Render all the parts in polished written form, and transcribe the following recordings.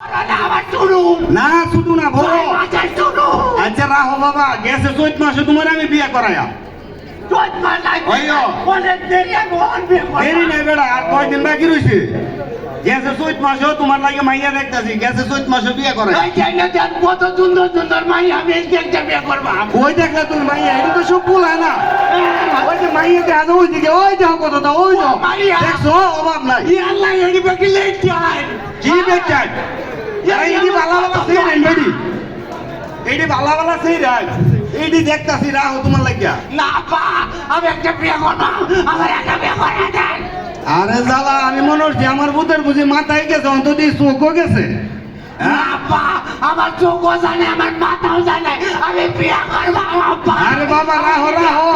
না শুধু না বড় আচ্ছা রাহো বাবা গেছে চৈত মাসে তোমার আমি বিয়ে করাইয়া দেরি নাই বেড়া আর কয়দিন বাকি রয়েছে গেছে চৈত মাসেও তোমার লাগে মাইয়া দেখতেছি গেছে চৈত মাসে বিয়ে করে কত সুন্দর সুন্দর মাইয়া আমি একটা বিয়ে করবো ওই দেখলে তুমি মাইয়া এটা তো সব ভুল হয় না ওই যে মাইয়া দেখা যায় ওইদিকে ওই যাও কত দাও ওই যাও দেখছো অভাব নাই কি বেচাই এইটি ভালো ভালো সেই রাইন বেডি এইটি ভালো ভালো সেই রাইন এইটি দেখতাছি রাহো তোমার লাগিয়া না পা আমি একটা বিয়ে করবো আমার একটা বিয়ে করে দেন। আরে জ্বালা আমি মনে হচ্ছে আমার ভূতের বুঝি মাথায় গেছে অন্তত চোখও গেছে না পা আমার চোখও জানে আমার মাথাও জানে আমি বিয়ে করবো আরে বাবা রাহো রাহো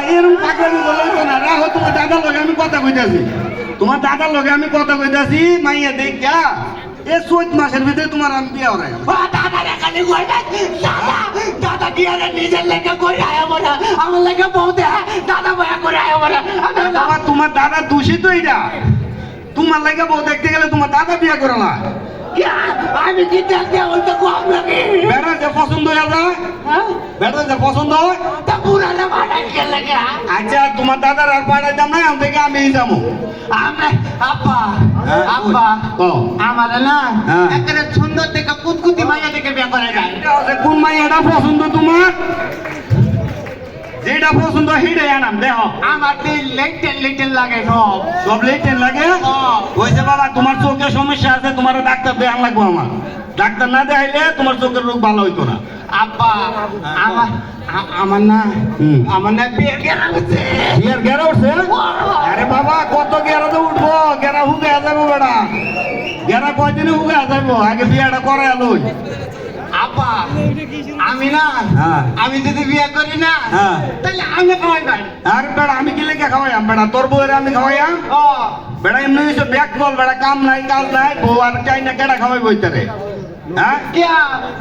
এরকম পাগলামি বলতো না রাহো তোমার দাদার লগে আমি কথা কইতাছি তোমার দাদার লগে আমি কথা কইতাছি মাইয়া দেখা এ চৈত মাসের ভিতরে তোমার আমি বিয়ে হরাই দাদা এখানে দাদা দাদা দিয়ে নিজের লেগে করে আয় বলে আমার লেগে বউ দে দাদা বয়া করে আয় বলে বাবা তোমার দাদা দূষিত এটা তোমার লাগে বউ দেখতে গেলে তোমার দাদা বিয়ে করে না আমি কি দেখতে বলতে কম লাগে বেড়া যে পছন্দ হয়ে যায় বেড়া যে পছন্দ হয় তা পুরানো বাড়াই গেলে আচ্ছা তোমার দাদার আর পাঠাইতাম না আমি থেকে আমি যাবো আমি আব্বা আব্বা আমার না একটা সুন্দর দেখে কুতকুতি মাইয়া দেখে বিয়ে করে যায় কোন মাইয়াটা পছন্দ তোমার যেটা পছন্দ সেটাই আনাম দেহ আমার দিল লিটল লিটল লাগে সব সব লেটেন লাগে ওইছে বাবা তোমার চোখে সমস্যা আছে তোমার ডাক্তার দেখান লাগবো আমার ডাক্তার না দেখাইলে তোমার চোখের রোগ ভালো হইতো না আব্বা আমার আমার না আমার না বিয়ে গেরা উঠছে বিয়ের গেরা উঠছে আরে বাবা কত গেরাতে উঠবো গেরা হুগে যাবো বেড়া গেরা কয়দিনে হুগে যাবো আগে বিয়েটা করে লই আব্বা আমি না আমি যদি বিয়ে করি না তাহলে আমি খাওয়াই ভাই আর বেড়া আমি কি লেগে খাওয়াইম বেড়া তোর বউয়ের আমি খাওয়াইম ও বেড়া এমনি হইছে ব্যাগ বল বেড়া কাম নাই কাজ নাই বউ আর চাই না কেডা খাওয়াই বইতারে হ্যাঁ কিয়া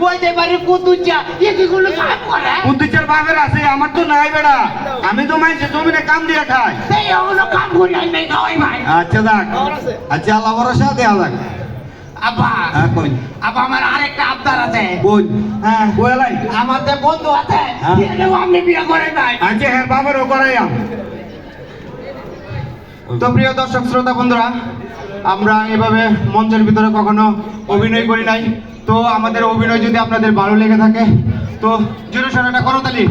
ওই যে বাড়ি কুতুচা এগুলো কাম করে কুদ্দুচের বাপের আছে আমার তো নাই বেড়া আমি তো মাইছে জমিনে কাম দিয়ে খাই এই ওগুলো কাম করে নাই খাওয়াই ভাই আচ্ছা দেখ আচ্ছা আল্লাহ ভরসা দেয়া যাক আব্বা হ্যাঁ কই আব্বা আমার আরেকটা আবদার আছে কই হ্যাঁ কইলাই আমাদের বন্ধু আছে এটাও আপনি বিয়ে করে নাই আচ্ছা হ্যাঁ বাবারও করাইয়াম তো প্রিয় দর্শক শ্রোতা বন্ধুরা আমরা এভাবে মঞ্চের ভিতরে কখনো অভিনয় করি নাই তো আমাদের অভিনয় যদি আপনাদের ভালো লেগে থাকে তো জোরে সোরে একটা করতালি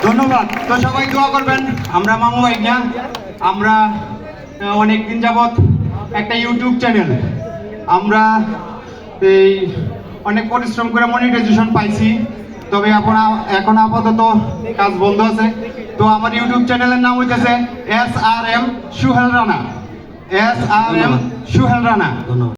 ধন্যবাদ তো সবাই দোয়া করবেন আমরা মামু ভাই না আমরা অনেক দিন যাবত একটা ইউটিউব চ্যানেল আমরা এই অনেক পরিশ্রম করে মনিটাইজেশন পাইছি তবে এখন আপাতত কাজ বন্ধ আছে তো আমার ইউটিউব চ্যানেলের নাম হইতেছে SRM সুহেল রানা SRM সুহেল রানা। ধন্যবাদ।